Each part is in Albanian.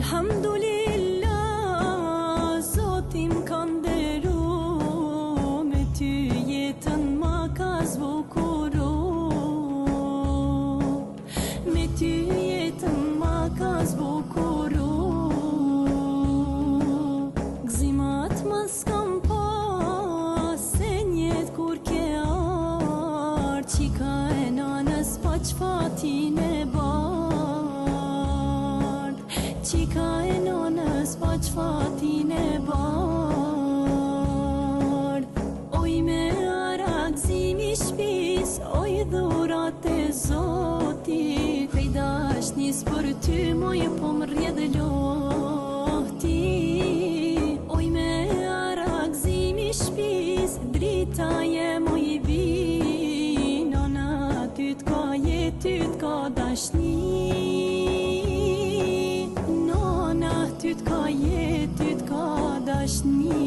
Elhamdulillah, Zotim ka nderu, me ty jetën ma ka zvukuru, me ty jetën ma ka zvukuru. Gzimat ma s'kam pas, se njet kur ke ardh, qika e nanës pa qfatin e bardh, qika e nanës pa qfatin e bardh. Oj me arakzimi shpis, oj dhurat e Zotit, prej dashnis për ty moj po më rrjedh lohti. Oj me arakzimi shpis, drita je moj vi, nana ty t'ka jet, ty t'ka dashni, nana ty t'ka jet, ty t'ka dashni.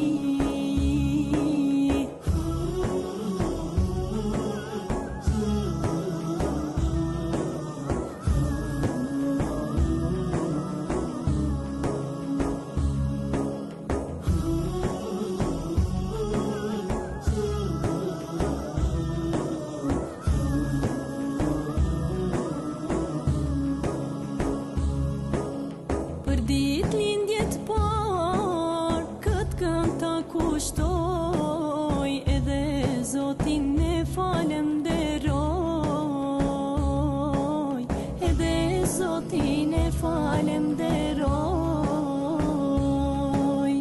Dit lindjet par, këtë kënd ta kushtoj, edhe Zotin e falenderoj, edhe Zotin e falenderoj.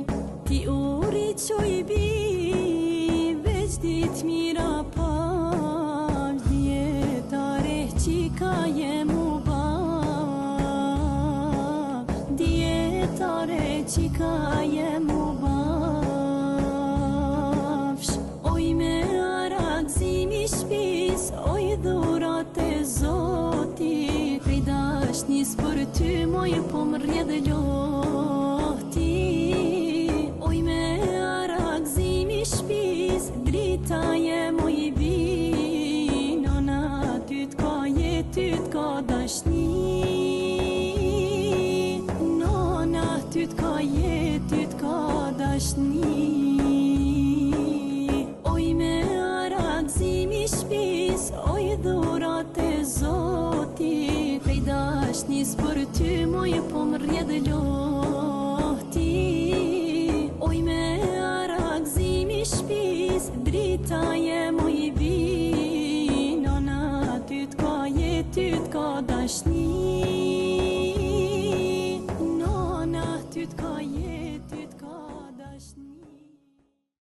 Ti uri qoj bi, veç dit mira pal, djetare qika jemu djetare qika jemu bafsh. Oj me arakzimi shpis, oj dhurat e Zotit, prej dashnis për ty moj po më rrjedh lohti. Oj me arakzimi shpis, drita je moj vi, nana ty t'ka jet, ty t'ka dashni, ty t'ka jet, ty t'ka dashni. Oj me arakzimi shpis, oj dhurat e Zotit, prej dashnis për ty moj po më rrjedh lohti. Oj me arakzimi shpis, drita je moj vi, nana ty t'ka jet, ty t'ka dashni, ty t'ka jet, ty t'ka dashni.